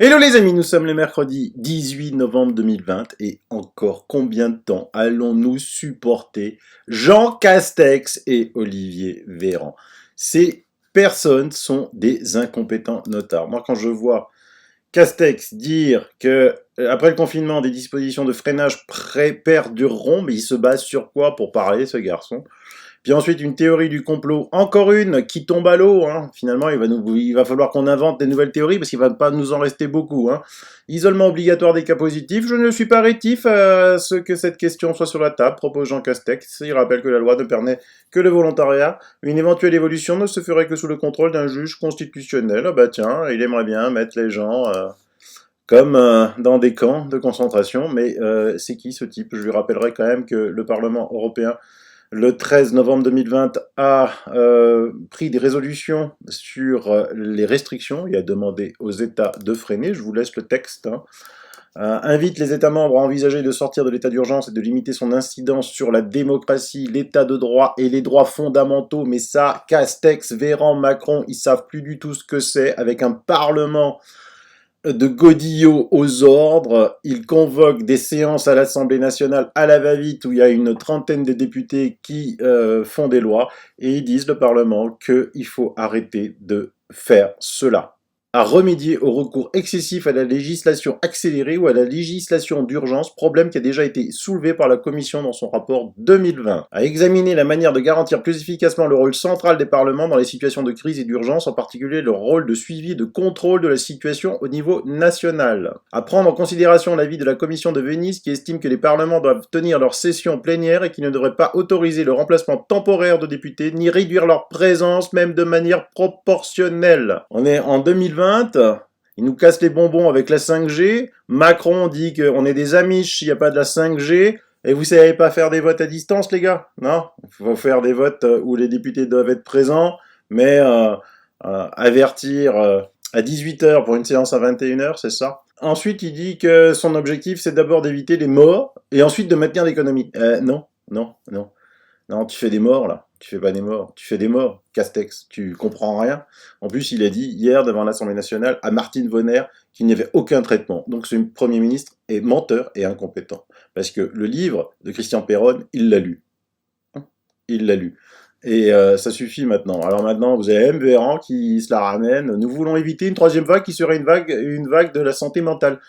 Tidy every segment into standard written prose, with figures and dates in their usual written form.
Hello les amis, nous sommes le mercredi 18 novembre 2020 et encore combien de temps allons-nous supporter Jean Castex et Olivier Véran? Ces personnes sont des incompétents notables. Moi quand je vois Castex dire que après le confinement des dispositions de freinage perdureront, mais il se base sur quoi pour parler ce garçon? Puis ensuite, une théorie du complot, encore une qui tombe à l'eau. Hein. Finalement, il va falloir qu'on invente des nouvelles théories parce qu'il va pas nous en rester beaucoup. Hein. Isolement obligatoire des cas positifs. Je ne suis pas rétif à ce que cette question soit sur la table, propose Jean Castex. Il rappelle que la loi ne permet que le volontariat. Une éventuelle évolution ne se ferait que sous le contrôle d'un juge constitutionnel. Ah bah tiens, il aimerait bien mettre les gens comme dans des camps de concentration. Mais c'est qui ce type? Je lui rappellerai quand même que le Parlement européen le 13 novembre 2020, a pris des résolutions sur les restrictions et a demandé aux États de freiner. Je vous laisse le texte. Hein. Invite les États membres à envisager de sortir de l'état d'urgence et de limiter son incidence sur la démocratie, l'état de droit et les droits fondamentaux. Mais ça, Castex, Véran, Macron, ils savent plus du tout ce que c'est avec un parlement de godillots aux ordres. Il convoque des séances à l'Assemblée nationale à la va-vite où il y a une trentaine de députés qui font des lois et ils disent le Parlement qu'il faut arrêter de faire cela. À remédier au recours excessif à la législation accélérée ou à la législation d'urgence, problème qui a déjà été soulevé par la Commission dans son rapport 2020. À examiner la manière de garantir plus efficacement le rôle central des parlements dans les situations de crise et d'urgence, en particulier leur rôle de suivi et de contrôle de la situation au niveau national. À prendre en considération l'avis de la Commission de Venise qui estime que les parlements doivent tenir leur session plénière et qui ne devraient pas autoriser le remplacement temporaire de députés ni réduire leur présence même de manière proportionnelle. On est en 2020. Il nous casse les bonbons avec la 5G. Macron dit qu'on est des amiches s'il n'y a pas de la 5G. Et vous savez pas faire des votes à distance, les gars? Non, il faut faire des votes où les députés doivent être présents, mais avertir à 18h pour une séance à 21h, c'est ça. Ensuite, il dit que son objectif, c'est d'abord d'éviter les morts et ensuite de maintenir l'économie. Non, non, non. Non, tu fais des morts, là. Tu fais pas des morts. Tu fais des morts. Castex, tu comprends rien. En plus, il a dit hier devant l'Assemblée nationale à Martine Vonner qu'il n'y avait aucun traitement. Donc ce Premier ministre est menteur et incompétent. Parce que le livre de Christian Perron, il l'a lu. Il l'a lu. Et ça suffit maintenant. Alors maintenant, vous avez M. Véran qui se la ramène. Nous voulons éviter une troisième vague qui serait une vague de la santé mentale.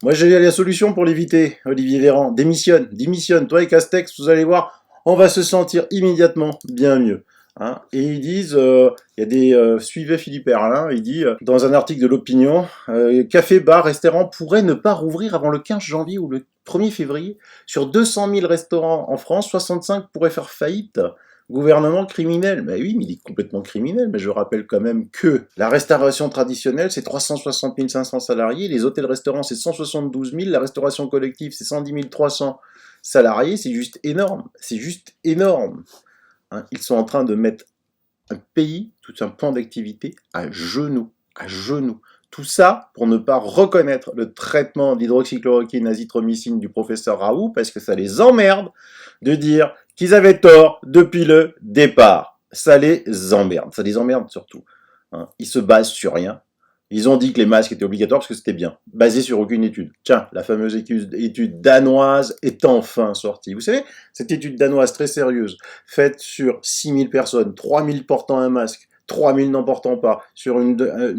Moi, j'ai la solution pour l'éviter, Olivier Véran. Démissionne. Toi et Castex, vous allez voir, on va se sentir immédiatement bien mieux. Hein. Et ils disent, il y a des suivez Philippe Erlin, il dit dans un article de l'Opinion, café, bar, restaurant pourraient ne pas rouvrir avant le 15 janvier ou le 1er février. Sur 200 000 restaurants en France, 65 pourraient faire faillite. Gouvernement criminel. Ben oui, mais il est complètement criminel. Mais je rappelle quand même que la restauration traditionnelle, c'est 360 500 salariés. Les hôtels-restaurants, c'est 172 000. La restauration collective, c'est 110 300 salariés. C'est juste énorme. C'est juste énorme. Hein, ils sont en train de mettre un pays, tout un pan d'activité, à genoux. À genoux. Tout ça pour ne pas reconnaître le traitement d'hydroxychloroquine, azithromycine du professeur Raoult, parce que ça les emmerde de dire qu'ils avaient tort depuis le départ. Ça les emmerde surtout. Hein. Ils se basent sur rien. Ils ont dit que les masques étaient obligatoires parce que c'était bien, basé sur aucune étude. Tiens, la fameuse étude danoise est enfin sortie. Vous savez, cette étude danoise très sérieuse, faite sur 6000 personnes, 3000 portant un masque, 3000 n'en portant pas, sur une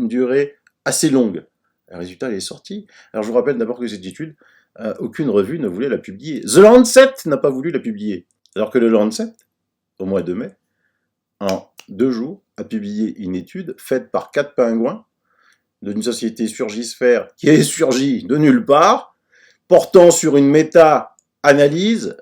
durée assez longue. Le résultat, elle est sorti. Alors je vous rappelle d'abord que cette étude, aucune revue ne voulait la publier. The Lancet n'a pas voulu la publier. Alors que le Lancet, au mois de mai, en 2 jours, a publié une étude faite par 4 pingouins d'une société Surgisphère qui est surgie de nulle part, portant sur une méta-analyse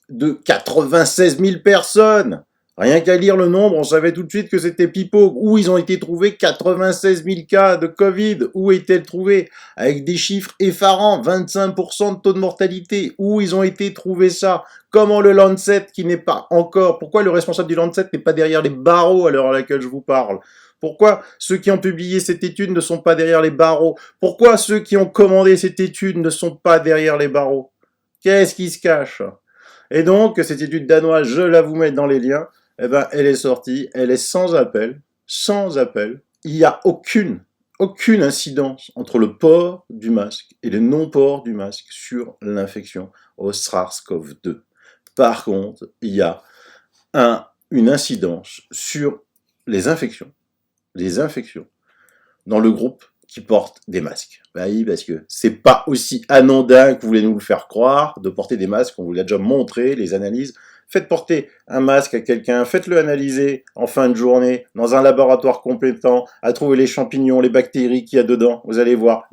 de 96 000 personnes. Rien qu'à lire le nombre, on savait tout de suite que c'était pipeau. Où ils ont été trouvés 96 000 cas de Covid. Où étaient-ils trouvés? Avec des chiffres effarants, 25% de taux de mortalité. Où ils ont été trouvés ça? Comment le Lancet, qui n'est pas encore... Pourquoi le responsable du Lancet n'est pas derrière les barreaux à l'heure à laquelle je vous parle? Pourquoi ceux qui ont publié cette étude ne sont pas derrière les barreaux? Pourquoi ceux qui ont commandé cette étude ne sont pas derrière les barreaux? Qu'est-ce qui se cache? Et donc, cette étude danoise, je la vous mets dans les liens, eh ben, elle est sortie, elle est sans appel, sans appel. Il n'y a aucune incidence entre le port du masque et le non-port du masque sur l'infection au SARS-CoV-2. Par contre, il y a une incidence sur les infections dans le groupe qui portent des masques. Ben oui, parce que c'est pas aussi anodin que vous voulez nous le faire croire de porter des masques, on vous l'a déjà montré, les analyses. Faites porter un masque à quelqu'un, faites-le analyser en fin de journée dans un laboratoire compétent à trouver les champignons, les bactéries qu'il y a dedans. Vous allez voir.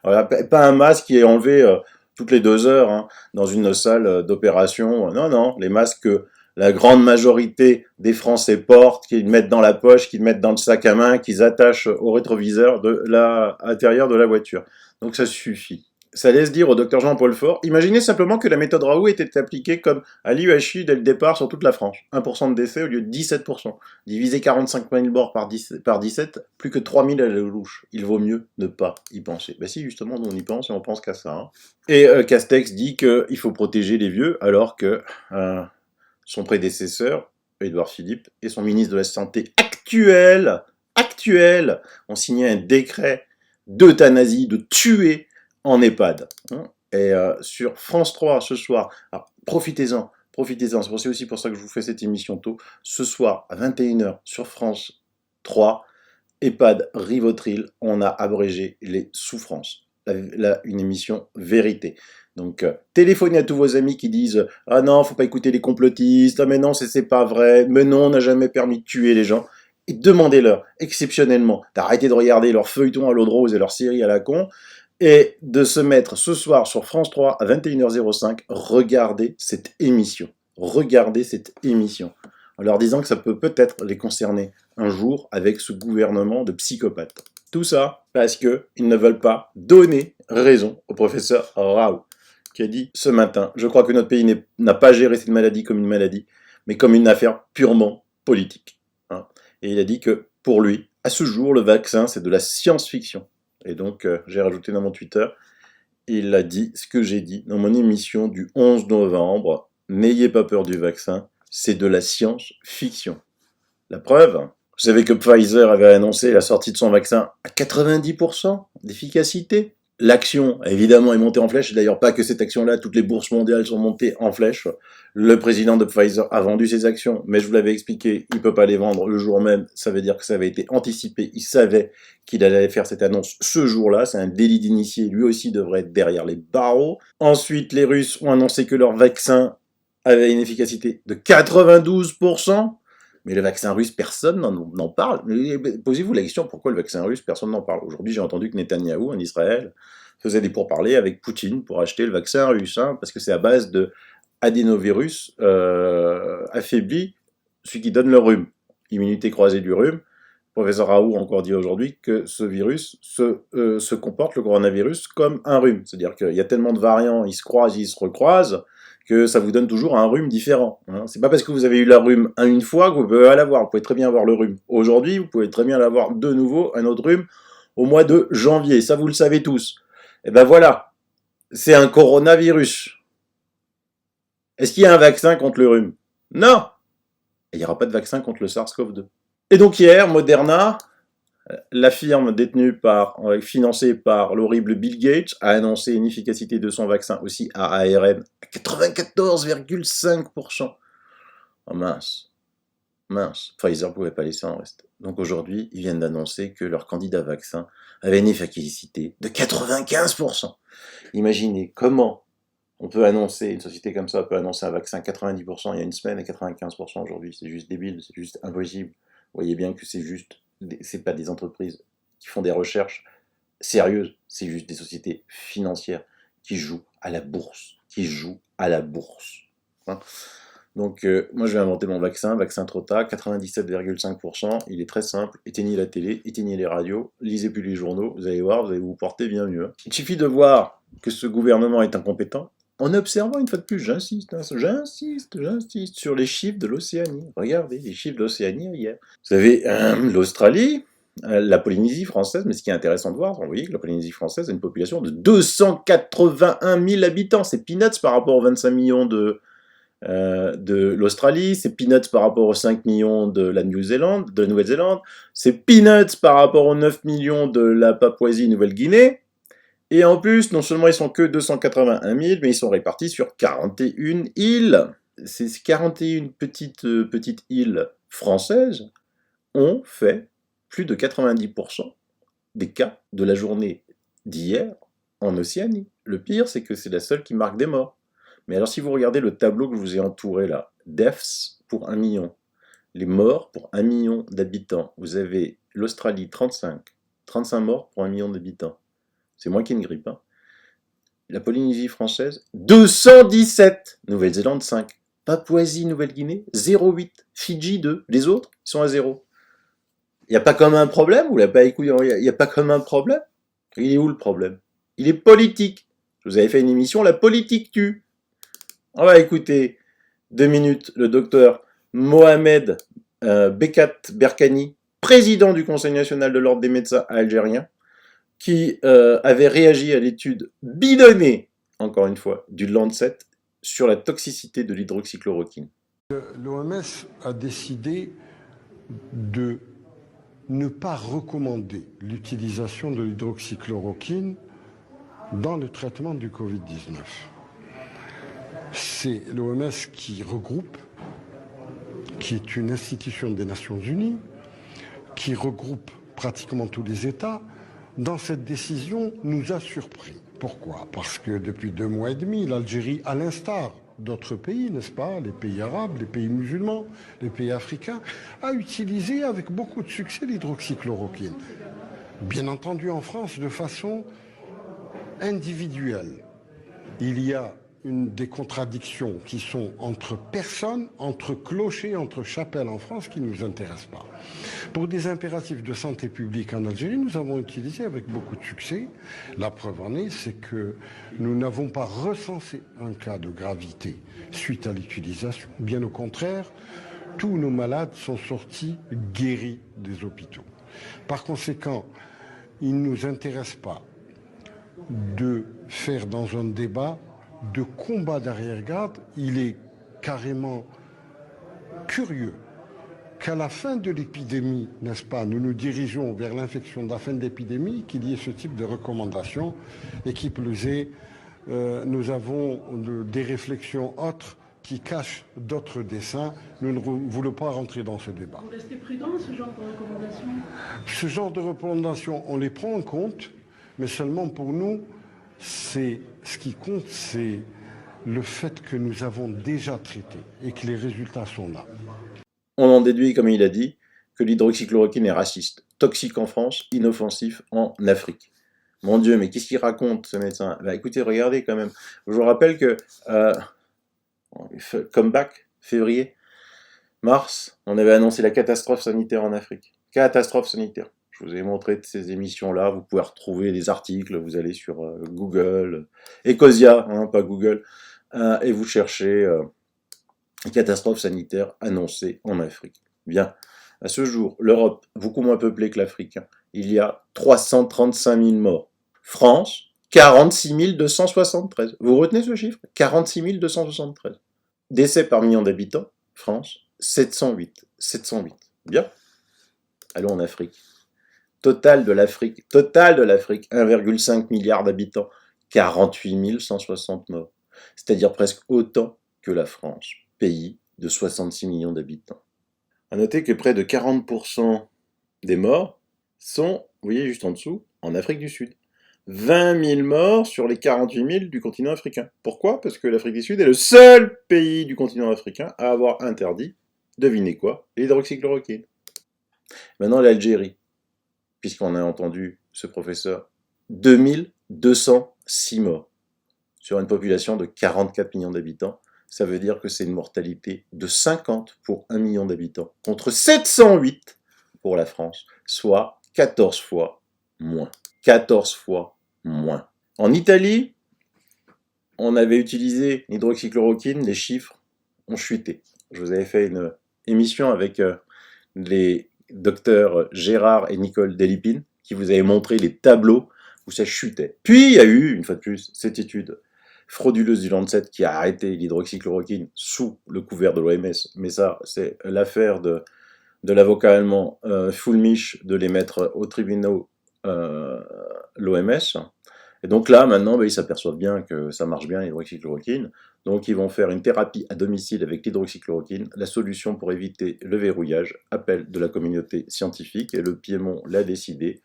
Voilà, pas un masque qui est enlevé toutes les 2 heures dans une salle d'opération. Non, non, les masques que la grande majorité des Français portent, qu'ils mettent dans la poche, qu'ils mettent dans le sac à main, qu'ils attachent au rétroviseur de l'intérieur de la voiture. Donc ça suffit. Ça laisse dire au docteur Jean-Paul Faure, imaginez simplement que la méthode Raoult était appliquée comme à l'IUHI dès le départ sur toute la France. 1% de décès au lieu de 17%. Diviser 45 000 morts par 17, plus que 3 000 à la louche. Il vaut mieux ne pas y penser. Ben si, justement, nous on y pense et on pense qu'à ça. Et Castex dit qu'il faut protéger les vieux, alors que son prédécesseur, Édouard Philippe, et son ministre de la Santé actuel, ont signé un décret d'euthanasie, de tuer en EHPAD. Et sur France 3 ce soir, profitez-en, c'est aussi pour ça que je vous fais cette émission tôt, ce soir à 21h sur France 3, EHPAD Rivotril, on a abrégé les souffrances. Une émission vérité. Donc, téléphonez à tous vos amis qui disent « Ah non, faut pas écouter les complotistes, ah mais non, c'est pas vrai, mais non, on n'a jamais permis de tuer les gens. » Et demandez-leur, exceptionnellement, d'arrêter de regarder leur feuilleton à l'eau de rose et leur série à la con, et de se mettre ce soir sur France 3 à 21h05, regardez cette émission. Regardez cette émission. En leur disant que ça peut peut-être les concerner un jour avec ce gouvernement de psychopathes. Tout ça parce qu'ils ne veulent pas donner raison au professeur Raoult, qui a dit ce matin « Je crois que notre pays n'a pas géré cette maladie comme une maladie, mais comme une affaire purement politique. » Et il a dit que pour lui, à ce jour, le vaccin, c'est de la science-fiction. Et donc, j'ai rajouté dans mon Twitter, il a dit ce que j'ai dit dans mon émission du 11 novembre. N'ayez pas peur du vaccin, c'est de la science-fiction. La preuve, vous savez que Pfizer avait annoncé la sortie de son vaccin à 90% d'efficacité. L'action, évidemment, est montée en flèche. D'ailleurs, pas que cette action-là, toutes les bourses mondiales sont montées en flèche. Le président de Pfizer a vendu ses actions, mais je vous l'avais expliqué, il ne peut pas les vendre le jour même. Ça veut dire que ça avait été anticipé. Il savait qu'il allait faire cette annonce ce jour-là. C'est un délit d'initié. Lui aussi devrait être derrière les barreaux. Ensuite, les Russes ont annoncé que leur vaccin avait une efficacité de 92%. Mais le vaccin russe, personne n'en parle. Posez-vous la question, pourquoi le vaccin russe, personne n'en parle. Aujourd'hui, j'ai entendu que Netanyahou, en Israël, faisait des pourparlers avec Poutine pour acheter le vaccin russe, parce que c'est à base de adénovirus affaibli, celui qui donne le rhume. Immunité croisée du rhume. Le professeur Raoult a encore dit aujourd'hui que ce virus se comporte, le coronavirus, comme un rhume. C'est-à-dire qu'il y a tellement de variants, ils se croisent, ils se recroisent, que ça vous donne toujours un rhume différent. C'est pas parce que vous avez eu la rhume une fois que vous pouvez l'avoir. Vous pouvez très bien avoir le rhume aujourd'hui, vous pouvez très bien l'avoir de nouveau, un autre rhume, au mois de janvier. Ça, vous le savez tous. Et ben voilà, c'est un coronavirus. Est-ce qu'il y a un vaccin contre le rhume? Non. Et il n'y aura pas de vaccin contre le SARS-CoV-2. Et donc hier, Moderna, la firme financée par l'horrible Bill Gates, a annoncé une efficacité de son vaccin aussi à ARN à 94,5%. Oh mince. Pfizer ne pouvait pas laisser en reste. Donc aujourd'hui, ils viennent d'annoncer que leur candidat vaccin avait une efficacité de 95%. Imaginez comment on peut annoncer, une société comme ça peut annoncer un vaccin à 90% il y a une semaine et 95% aujourd'hui. C'est juste débile, c'est juste impossible. Vous voyez bien que c'est pas des entreprises qui font des recherches sérieuses, c'est juste des sociétés financières qui jouent à la bourse. Donc, moi je vais inventer mon vaccin Trota, 97,5%, il est très simple, éteignez la télé, éteignez les radios, lisez plus les journaux, vous allez voir, vous allez vous porter bien mieux. Il suffit de voir que ce gouvernement est incompétent, en observant une fois de plus, j'insiste sur les chiffres de l'Océanie. Regardez les chiffres de l'Océanie hier. Vous avez l'Australie, la Polynésie française, mais ce qui est intéressant de voir, vous voyez que la Polynésie française a une population de 281 000 habitants. C'est peanuts par rapport aux 25 millions de l'Australie, c'est peanuts par rapport aux 5 millions de la Nouvelle-Zélande, c'est peanuts par rapport aux 9 millions de la Papouasie-Nouvelle-Guinée, et en plus, non seulement ils sont que 281 000, mais ils sont répartis sur 41 îles. Ces 41 petites îles françaises ont fait plus de 90% des cas de la journée d'hier en Océanie. Le pire, c'est que c'est la seule qui marque des morts. Mais alors, si vous regardez le tableau que je vous ai entouré là, deaths pour 1 million, les morts pour 1 million d'habitants, vous avez l'Australie 35 morts pour 1 million d'habitants. C'est moins qu'une grippe. Hein. La Polynésie française, 217. Nouvelle-Zélande, 5. Papouasie, Nouvelle-Guinée, 0,8. Fidji, 2. Les autres, ils sont à 0. Il n'y a pas comme un problème, ou il n'y a pas comme un problème. Il est où le problème? Il est politique. Je vous avais fait une émission, la politique tue. On va écouter 2 minutes le docteur Mohamed Bekat Berkani, président du Conseil national de l'ordre des médecins algériens, qui avait réagi à l'étude bidonnée, encore une fois, du Lancet sur la toxicité de l'hydroxychloroquine. L'OMS a décidé de ne pas recommander l'utilisation de l'hydroxychloroquine dans le traitement du Covid-19. C'est l'OMS qui regroupe, qui est une institution des Nations Unies, qui regroupe pratiquement tous les États. Dans cette décision, nous a surpris. Pourquoi? Parce que depuis 2 mois et demi, l'Algérie, à l'instar d'autres pays, n'est-ce pas, les pays arabes, les pays musulmans, les pays africains, a utilisé avec beaucoup de succès l'hydroxychloroquine. Bien entendu en France de façon individuelle. Il y a des contradictions qui sont entre personnes, entre clochers, entre chapelles en France qui ne nous intéressent pas. Pour des impératifs de santé publique en Algérie, nous avons utilisé avec beaucoup de succès. La preuve en est, c'est que nous n'avons pas recensé un cas de gravité suite à l'utilisation. Bien au contraire, tous nos malades sont sortis guéris des hôpitaux. Par conséquent, il ne nous intéresse pas de faire dans un débat de combat d'arrière-garde. Il est carrément curieux qu'à la fin de l'épidémie, n'est-ce pas, nous nous dirigeons vers l'infection de la fin de l'épidémie, qu'il y ait ce type de recommandations, et qui plus est, nous avons des réflexions autres qui cachent d'autres desseins. Nous ne voulons pas rentrer dans ce débat. Vous restez prudent, ce genre de recommandations? Ce genre de recommandations, on les prend en compte, mais seulement pour nous, ce qui compte, c'est le fait que nous avons déjà traité et que les résultats sont là. On en déduit, comme il a dit, que l'hydroxychloroquine est raciste, toxique en France, inoffensif en Afrique. Mon Dieu, mais qu'est-ce qu'il raconte, ce médecin? Bah écoutez, regardez quand même. Je vous rappelle que, comeback, février, mars, on avait annoncé la catastrophe sanitaire en Afrique. Catastrophe sanitaire. Je vous ai montré de ces émissions-là, vous pouvez retrouver des articles, vous allez sur Google, Ecosia, hein, pas Google, et vous cherchez catastrophe sanitaire annoncée en Afrique. Bien, à ce jour, l'Europe, beaucoup moins peuplée que l'Afrique, hein, il y a 335 000 morts. France, 46 273. Vous retenez ce chiffre? 46 273. Décès par million d'habitants, France, 708. 708. Bien. Allons en Afrique. Total de l'Afrique, 1,5 milliard d'habitants, 48 160 morts. C'est-à-dire presque autant que la France, pays de 66 millions d'habitants. À noter que près de 40% des morts sont, vous voyez juste en dessous, en Afrique du Sud. 20 000 morts sur les 48 000 du continent africain. Pourquoi? Parce que l'Afrique du Sud est le seul pays du continent africain à avoir interdit, devinez quoi, l'hydroxychloroquine. Maintenant l'Algérie, puisqu'on a entendu ce professeur, 2206 morts sur une population de 44 millions d'habitants. Ça veut dire que c'est une mortalité de 50 pour 1 million d'habitants, contre 708 pour la France, soit 14 fois moins. 14 fois moins. En Italie, on avait utilisé l'hydroxychloroquine, les chiffres ont chuté. Je vous avais fait une émission avec les docteurs Gérard et Nicole Delipine, qui vous avaient montré les tableaux où ça chutait. Puis il y a eu, une fois de plus, cette étude frauduleuse du Lancet qui a arrêté l'hydroxychloroquine sous le couvert de l'OMS. Mais ça, c'est l'affaire de l'avocat allemand Fulmich de les mettre au tribunal l'OMS. Et donc là, maintenant, ils s'aperçoivent bien que ça marche bien l'hydroxychloroquine. Donc ils vont faire une thérapie à domicile avec l'hydroxychloroquine. La solution pour éviter le verrouillage, appel de la communauté scientifique, et le Piémont l'a décidé.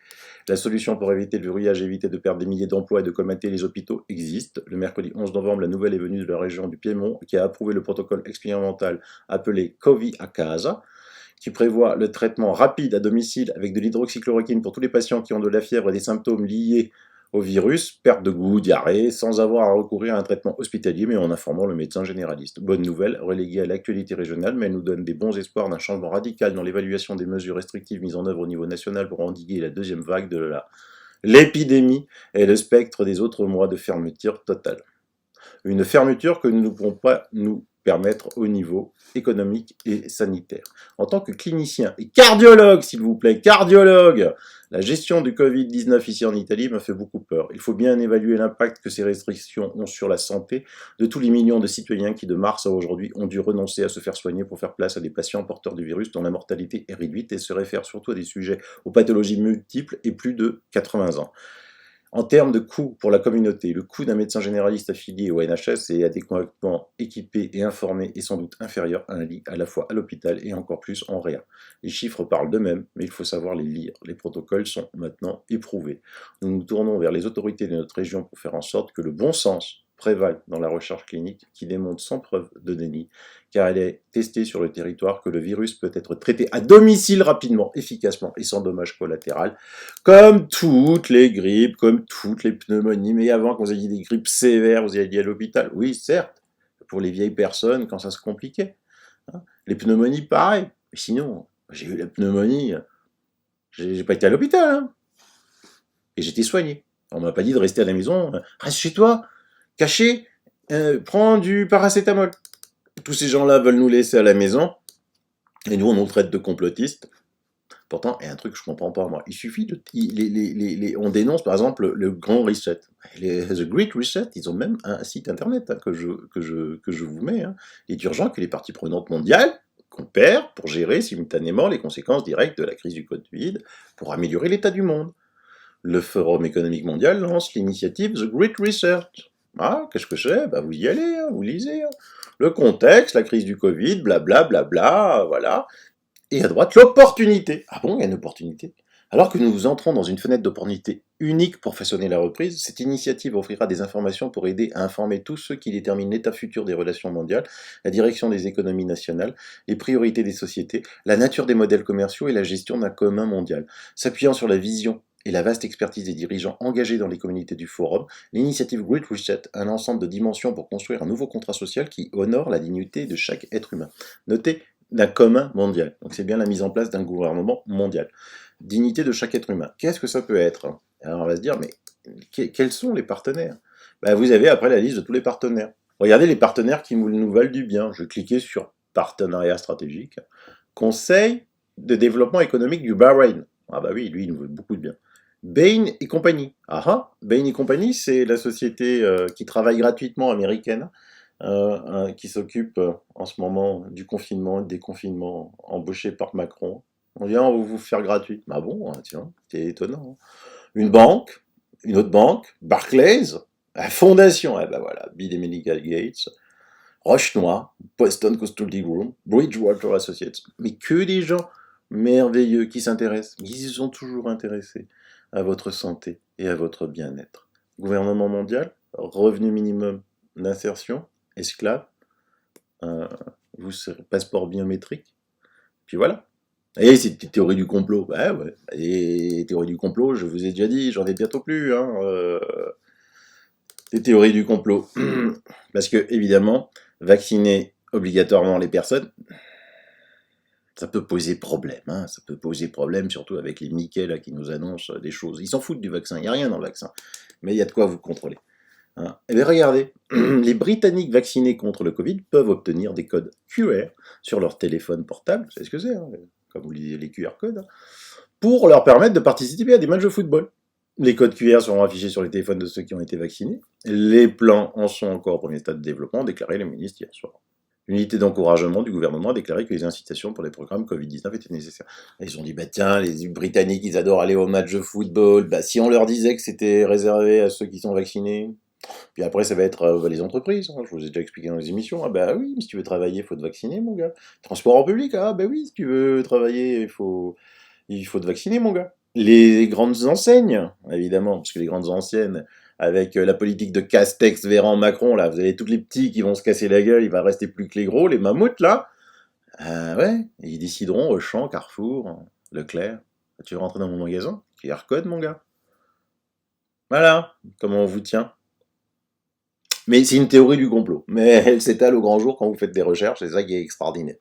La solution pour éviter le verrouillage et éviter de perdre des milliers d'emplois et de colmater les hôpitaux existe. Le mercredi 11 novembre, la nouvelle est venue de la région du Piémont qui a approuvé le protocole expérimental appelé COVID à casa, qui prévoit le traitement rapide à domicile avec de l'hydroxychloroquine pour tous les patients qui ont de la fièvre et des symptômes liés au virus, perte de goût, diarrhée, sans avoir à recourir à un traitement hospitalier, mais en informant le médecin généraliste. Bonne nouvelle, reléguée à l'actualité régionale, mais elle nous donne des bons espoirs d'un changement radical dans l'évaluation des mesures restrictives mises en œuvre au niveau national pour endiguer la deuxième vague de l'épidémie et le spectre des autres mois de fermeture totale. Une fermeture que nous ne pouvons pas nous permettre au niveau économique et sanitaire. En tant que clinicien et cardiologue, s'il vous plaît, cardiologue, la gestion du Covid-19 ici en Italie me fait beaucoup peur. Il faut bien évaluer l'impact que ces restrictions ont sur la santé de tous les millions de citoyens qui, de mars à aujourd'hui, ont dû renoncer à se faire soigner pour faire place à des patients porteurs du virus dont la mortalité est réduite et se réfère surtout à des sujets aux pathologies multiples et plus de 80 ans. En termes de coût pour la communauté, le coût d'un médecin généraliste affilié au NHS et adéquatement équipé et informé est sans doute inférieur à un lit à la fois à l'hôpital et encore plus en réa. Les chiffres parlent d'eux-mêmes, mais il faut savoir les lire. Les protocoles sont maintenant éprouvés. Nous nous tournons vers les autorités de notre région pour faire en sorte que le bon sens prévale dans la recherche clinique qui démontre sans preuve de déni, car elle est testée sur le territoire, que le virus peut être traité à domicile rapidement, efficacement et sans dommage collatéral, comme toutes les grippes, comme toutes les pneumonies. Mais avant, quand vous aviez des grippes sévères, vous alliez à l'hôpital. Oui, certes, pour les vieilles personnes, quand ça se compliquait. Les pneumonies, pareil. Mais sinon, j'ai eu la pneumonie, j'ai pas été à l'hôpital. Et j'étais soigné. On m'a pas dit de rester à la maison. Reste chez toi, caché, prends du paracétamol. Tous ces gens-là veulent nous laisser à la maison, et nous, on nous traite de complotistes. Pourtant, il y a un truc que je comprends pas, moi. Il suffit de... on dénonce, par exemple, le Grand Reset. The Great Reset, ils ont même un site internet que je vous mets. Il est urgent que les parties prenantes mondiales coopèrent pour gérer simultanément les conséquences directes de la crise du Covid pour améliorer l'état du monde. Le Forum économique mondial lance l'initiative The Great Reset. Ah, qu'est-ce que c'est? Vous y allez, vous lisez. Le contexte, la crise du Covid, blablabla, voilà. Et à droite, l'opportunité. Ah bon, il y a une opportunité? Alors que nous entrons dans une fenêtre d'opportunité unique pour façonner la reprise, cette initiative offrira des informations pour aider à informer tous ceux qui déterminent l'état futur des relations mondiales, la direction des économies nationales, les priorités des sociétés, la nature des modèles commerciaux et la gestion d'un commun mondial. S'appuyant sur la vision et la vaste expertise des dirigeants engagés dans les communautés du forum, l'initiative Great Reset a un ensemble de dimensions pour construire un nouveau contrat social qui honore la dignité de chaque être humain. Notez, d'un commun mondial. Donc c'est bien la mise en place d'un gouvernement mondial. Dignité de chaque être humain. Qu'est-ce que ça peut être? Alors on va se dire, mais quels sont les partenaires? Vous avez après la liste de tous les partenaires. Regardez les partenaires qui nous valent du bien. Je vais cliquer sur partenariat stratégique. Conseil de développement économique du Bahreïn. Ah bah oui, lui il nous veut beaucoup de bien. Bain et compagnie. Bain et compagnie, c'est la société qui travaille gratuitement américaine, qui s'occupe en ce moment du confinement et des déconfinement, embauché par Macron. On vient vous faire gratuit. Bah bon, tiens, c'est étonnant. Une banque, une autre banque, Barclays, la fondation, voilà, Bill et Melinda Gates, Roche-Noir, Boston Consulting Group, Bridgewater Associates, mais que des gens merveilleux qui s'intéressent, ils sont toujours intéressés à votre santé et à votre bien-être. Gouvernement mondial, revenu minimum d'insertion, esclave, vous serez passeport biométrique, puis voilà. Et c'est des théories du complot. Ouais. Et théories du complot, je vous ai déjà dit, j'en ai bientôt plus. Des théories du complot. Parce que, évidemment, vacciner obligatoirement les personnes, ça peut poser problème. Ça peut poser problème, surtout avec les Mickey là, qui nous annoncent des choses. Ils s'en foutent du vaccin, il n'y a rien dans le vaccin. Mais il y a de quoi vous contrôler. Et bien regardez, les Britanniques vaccinés contre le Covid peuvent obtenir des codes QR sur leur téléphone portable, c'est ce que c'est, comme vous lisez les QR codes, pour leur permettre de participer à des matchs de football. Les codes QR seront affichés sur les téléphones de ceux qui ont été vaccinés. Les plans en sont encore au premier stade de développement, ont déclaré les ministres hier soir. L'unité d'encouragement du gouvernement a déclaré que les incitations pour les programmes Covid-19 étaient nécessaires. Ils ont dit, bah tiens, les Britanniques, ils adorent aller au match de football. Bah si on leur disait que c'était réservé à ceux qui sont vaccinés. Puis après, ça va être les entreprises. Hein. Je vous ai déjà expliqué dans les émissions. Ah bah oui, si tu veux travailler, il faut te vacciner, mon gars. Transport en public, ah bah oui, si tu veux travailler, il faut te vacciner, mon gars. Les grandes enseignes, évidemment, parce que les grandes enseignes, avec la politique de Castex, Véran, Macron, là, vous avez tous les petits qui vont se casser la gueule, il va rester plus que les gros, les mammouths, là. Ouais, ils décideront Auchan, Carrefour, Leclerc. Tu veux rentrer dans mon magasin? QR code, mon gars. Voilà, comment on vous tient. Mais c'est une théorie du complot. Mais elle s'étale au grand jour quand vous faites des recherches, c'est ça qui est extraordinaire.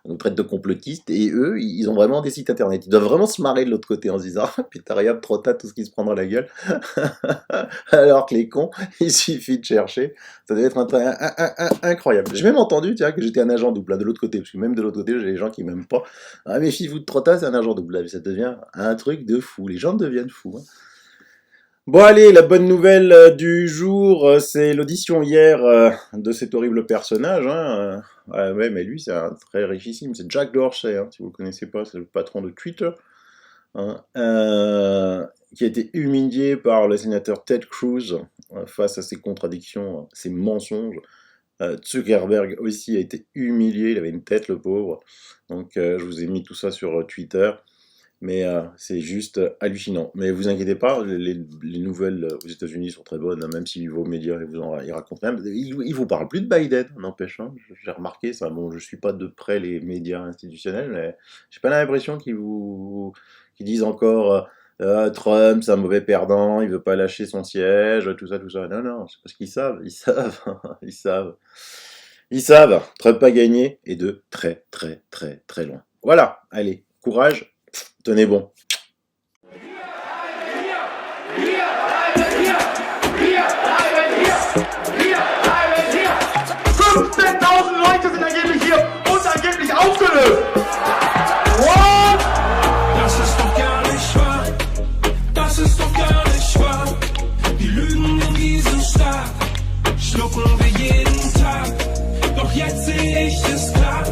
On nous traite de complotistes, et eux, ils ont vraiment des sites internet. Ils doivent vraiment se marrer de l'autre côté en se disant « Putain, regarde, trop tard, tout ce qui se prend dans la gueule. » Alors que les cons, il suffit de chercher. Ça doit être incroyable. J'ai même entendu, tiens, que j'étais un agent double, là, de l'autre côté. Parce que même de l'autre côté, j'ai des gens qui m'aiment pas. Ah, méfiez-vous de trop tard, c'est un agent double. Là, ça devient un truc de fou. Les gens deviennent fous. Hein. Bon allez, la bonne nouvelle du jour, c'est l'audition hier de cet horrible personnage. Hein. Ouais, mais lui, c'est un très richissime. C'est Jack Dorsey, hein, si vous ne le connaissez pas, c'est le patron de Twitter, hein, qui a été humilié par le sénateur Ted Cruz face à ses contradictions, ses mensonges. Zuckerberg aussi a été humilié, il avait une tête, le pauvre. Donc je vous ai mis tout ça sur Twitter. Mais c'est juste hallucinant. Mais vous inquiétez pas, les nouvelles aux États-Unis sont très bonnes, même si vos médias ils racontent rien. Ils vous parlent plus de Biden, n'empêche. Hein. J'ai remarqué ça. Bon, je suis pas de près les médias institutionnels, mais j'ai pas l'impression qu'ils disent encore Trump, c'est un mauvais perdant, il veut pas lâcher son siège, tout ça. Non, c'est parce qu'ils savent, ils savent. Trump a gagné et de très loin. Voilà, allez, courage. Tenez bon. 15.000 Leute sind angeblich hier und angeblich aufgelöst. What? Das ist doch gar nicht wahr. Das ist doch gar nicht wahr. Die Lügen in diesem Staat schlucken wir jeden Tag. Doch jetzt sehe ich es klar.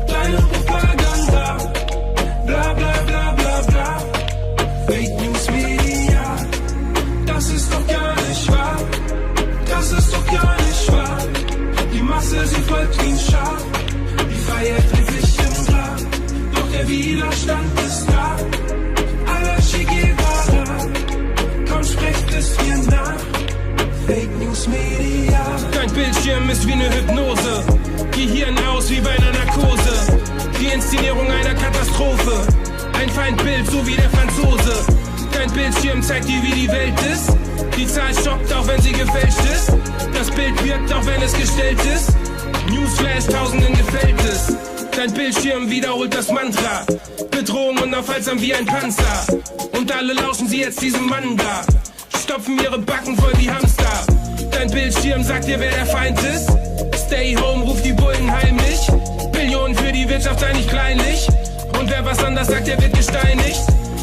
Kleine Propaganda. Bla bla bla bla bla. Fake News Media. Das ist doch gar nicht wahr. Das ist doch gar nicht wahr. Die Masse, sie folgt wie ein Schaf. Die Freiheit dreht sich im Grab. Doch der Widerstand ist da. Alla Che Guevara. Komm, sprecht es mir nach. Fake News Media. Dein Bildschirm ist wie eine Hypnose. Gehirn aus wie bei einer Narkose. Die Inszenierung einer Katastrophe. Ein Feindbild, so wie der Franzose. Dein Bildschirm zeigt dir, wie die Welt ist. Die Zahl schockt, auch wenn sie gefälscht ist. Das Bild wirkt, auch wenn es gestellt ist. Newsflash, Tausenden gefällt es. Dein Bildschirm wiederholt das Mantra. Bedrohung unaufhaltsam wie ein Panzer. Und alle lauschen sie jetzt diesem Mann da. Stopfen ihre Backen voll wie Hamster. Dein Bildschirm sagt dir, wer der Feind ist. Stay home, ruft die Bullen heimlich. Billionen für die Wirtschaft, sei nicht kleinlich. Und wer was anders sagt, der wird gesteinigt.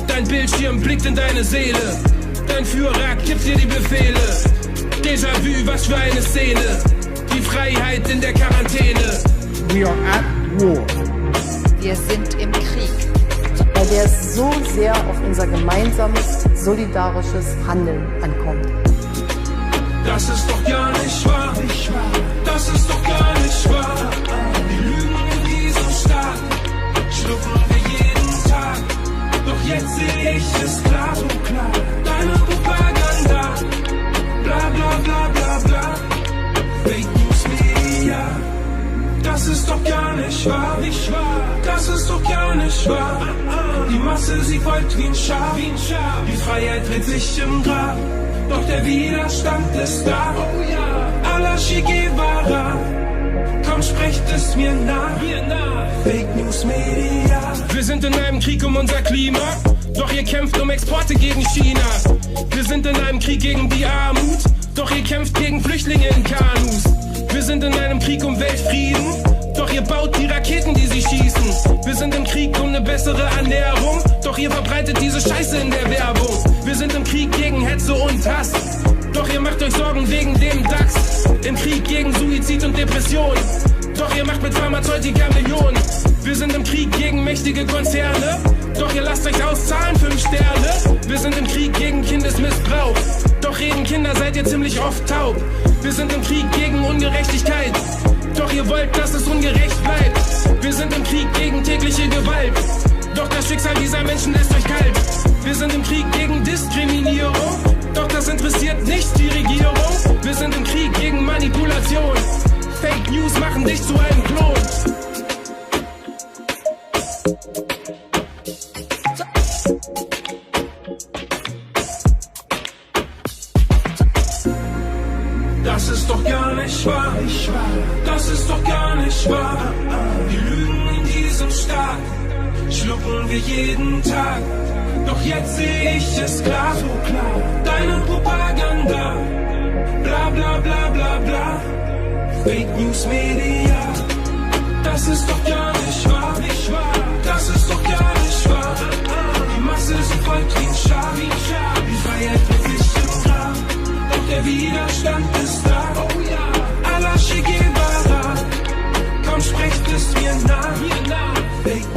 Dein Bildschirm blickt in deine Seele. Dein Führer gibt dir die Befehle. Déjà-vu, was für eine Szene. Die Freiheit in der Quarantäne. We are at war. Wir sind im Krieg. Weil der so sehr auf unser gemeinsames, solidarisches Handeln ankommt. Das ist doch gar nicht wahr. Das ist doch gar nicht wahr. Die Lügen in diesem Staat schlucken wir jeden Tag. Doch jetzt sehe ich es klar, so klar. Deine Propaganda, bla bla bla bla bla. Fake News Media, das ist doch gar nicht wahr. Das ist doch gar nicht wahr. Die Masse, sie folgt wie ein Schaf. Die Freiheit dreht sich im Grab. Doch der Widerstand ist da. Alla Che Guevara. Komm, sprecht es mir nach. Fake News Media. Wir sind in einem Krieg um unser Klima. Doch ihr kämpft um Exporte gegen China. Wir sind in einem Krieg gegen die Armut. Doch ihr kämpft gegen Flüchtlinge in Kanus. Wir sind in einem Krieg um Weltfrieden. Doch ihr baut die Raketen, die sie schießen. Wir sind im Krieg um eine bessere Ernährung, doch ihr verbreitet diese Scheiße in der Werbung. Wir sind im Krieg gegen Hetze und Hass, doch ihr macht euch Sorgen wegen dem DAX. Im Krieg gegen Suizid und Depression, doch ihr macht mit Pharmazeutika Millionen. Wir sind im Krieg gegen mächtige Konzerne, doch ihr lasst euch auszahlen 5 Sterne. Wir sind im Krieg gegen Kindesmissbrauch, doch reden Kinder seid ihr ziemlich oft taub. Wir sind im Krieg gegen Ungerechtigkeit, doch ihr wollt, dass es ungerecht bleibt. Wir sind im Krieg gegen tägliche Gewalt, doch das Schicksal dieser Menschen lässt euch kalt. Wir sind im Krieg gegen Diskriminierung, doch das interessiert nicht die Regierung. Wir sind im Krieg gegen Manipulation, Fake News machen dich zu einem Klon. Das ist doch gar nicht wahr, das ist doch gar nicht wahr. Die Lügen in diesem Staat schlucken wir jeden Tag. Doch jetzt sehe ich es klar, so klar. Deine Propaganda, bla bla bla bla bla. Fake News Media, das ist doch gar nicht wahr, das ist doch gar nicht wahr. Die Masse ist folgt wie ein Schaf, die Freiheit wird nicht im Grab. Doch der Widerstand ist da, oh ja. Allah Che Guevara, komm sprecht es mir nach. Fake